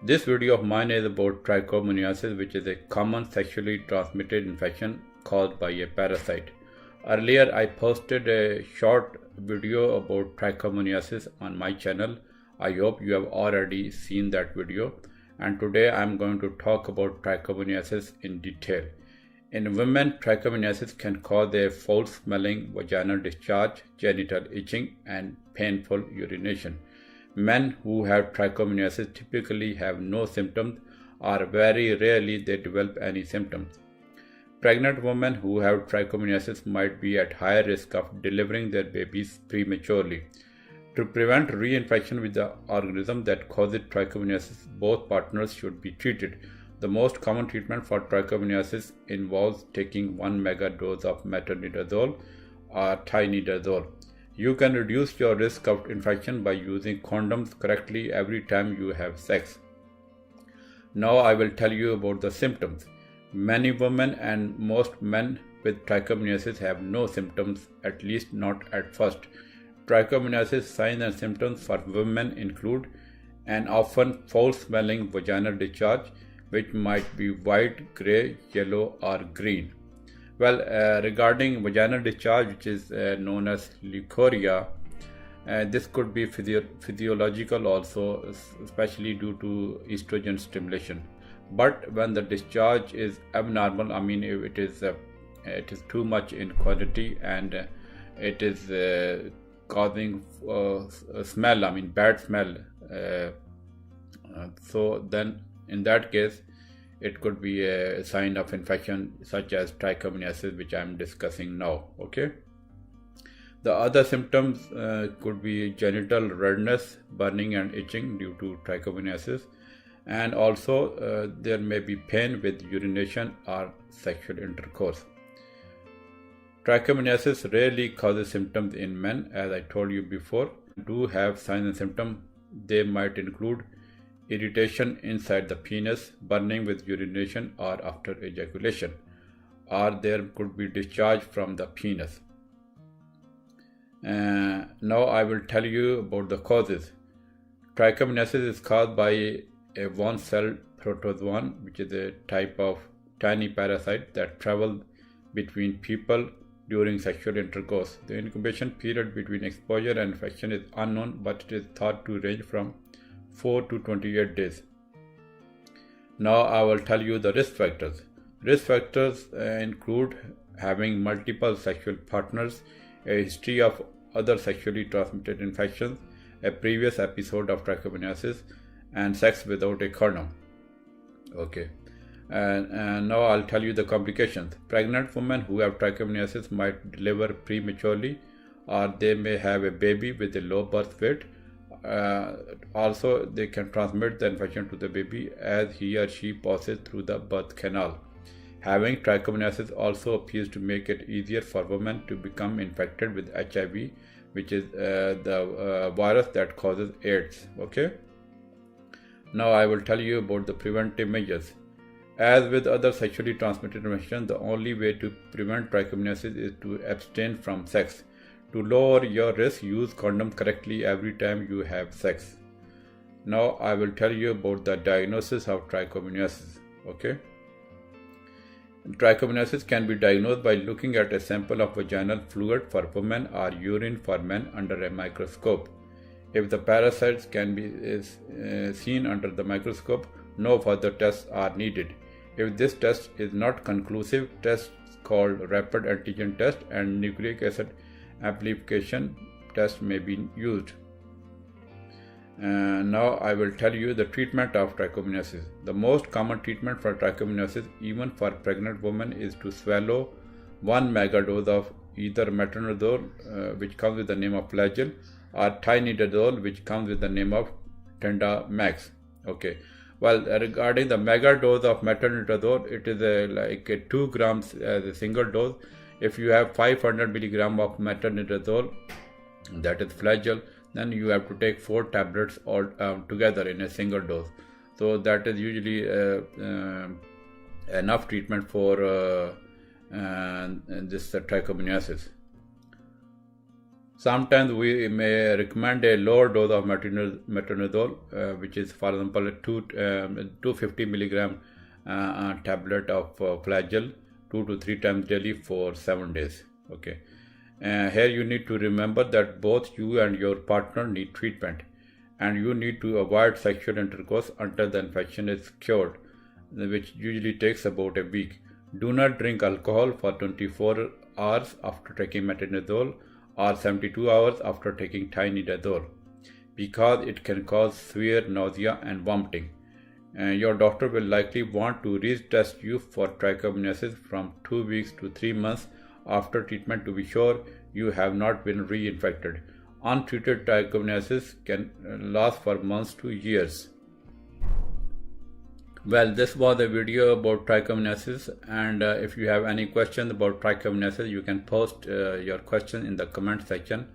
This video of mine is about trichomoniasis, which is a common sexually transmitted infection caused by a parasite. Earlier, I posted a short video about trichomoniasis on my channel. I hope you have already seen that video. And today I am going to talk about trichomoniasis in detail. In women, trichomoniasis can cause a foul-smelling vaginal discharge, genital itching, and painful urination. Men who have trichomoniasis typically have no symptoms, or very rarely they develop any symptoms. Pregnant women who have trichomoniasis might be at higher risk of delivering their babies prematurely. To prevent reinfection with the organism that causes trichomoniasis, both partners should be treated. The most common treatment for trichomoniasis involves taking 1 megadose of metronidazole or tinidazole. You can reduce your risk of infection by using condoms correctly every time you have sex. Now I will tell you about the symptoms. Many women and most men with trichomoniasis have no symptoms, at least not at first. Trichomoniasis signs and symptoms for women include an often foul-smelling vaginal discharge, which might be white, grey, yellow, or green. Well, regarding vaginal discharge, which is known as leukorrhea, this could be physiological also, especially due to estrogen stimulation. But when the discharge is abnormal, if it is too much in quantity and it is causing a smell, bad smell. So then in that case, it could be a sign of infection such as trichomoniasis, which I am discussing now. Okay. The other symptoms could be genital redness, burning and itching due to trichomoniasis, and also there may be pain with urination or sexual intercourse. Trichomoniasis rarely causes symptoms in men, as I told you before. Do have signs and symptoms. They might include irritation inside the penis, burning with urination or after ejaculation, or there could be discharge from the penis. Now I will tell you about the causes. Trichomoniasis is caused by a one-celled protozoan, which is a type of tiny parasite that travels between people during sexual intercourse. The incubation period between exposure and infection is unknown, but it is thought to range from 4 to 28 days. Now I will tell you the risk factors. Risk factors include having multiple sexual partners, a history of other sexually transmitted infections, a previous episode of trichomoniasis, and sex without a condom. Okay. And now I'll tell you the complications. Pregnant women who have trichomoniasis might deliver prematurely, or they may have a baby with a low birth weight. Also, they can transmit the infection to the baby as he or she passes through the birth canal. Having trichomoniasis also appears to make it easier for women to become infected with HIV, which is the virus that causes AIDS. Okay. Now I will tell you about the preventive measures. As with other sexually transmitted infections, the only way to prevent trichomoniasis is to abstain from sex. To lower your risk, use condom correctly every time you have sex. Now I will tell you about the diagnosis of trichomoniasis. Okay. Trichomoniasis can be diagnosed by looking at a sample of vaginal fluid for women or urine for men under a microscope. If the parasites can be seen under the microscope, no further tests are needed. If this test is not conclusive, tests called rapid antigen test and nucleic acid amplification test may be used. Now I will tell you the treatment of trichomoniasis. The most common treatment for trichomoniasis, even for pregnant women, is to swallow 1 megadose of either metronidazole, which comes with the name of Flagyl, or tinidazole, which comes with the name of Tendamax. Okay. Well, regarding the megadose of metronidazole, it is like 2 grams as a single dose. If you have 500 milligram of metronidazole, that is Flagyl, then you have to take 4 tablets all together in a single dose. So that is usually enough treatment for this trichomoniasis. Sometimes we may recommend a lower dose of metronidazole, which is, for example, a 250 milligram tablet of flagyl 2 to 3 times daily for 7 days. Okay. Here you need to remember that both you and your partner need treatment, and you need to avoid sexual intercourse until the infection is cured, which usually takes about a week. Do not drink alcohol for 24 hours after taking metronidazole or 72 hours after taking tinidazole, because it can cause severe nausea and vomiting. Your doctor will likely want to retest you for trichomoniasis from 2 weeks to 3 months after treatment to be sure you have not been reinfected. Untreated trichomoniasis can last for months to years. Well, this was a video about trichomoniasis, and if you have any questions about trichomoniasis, you can post your question in the comment section.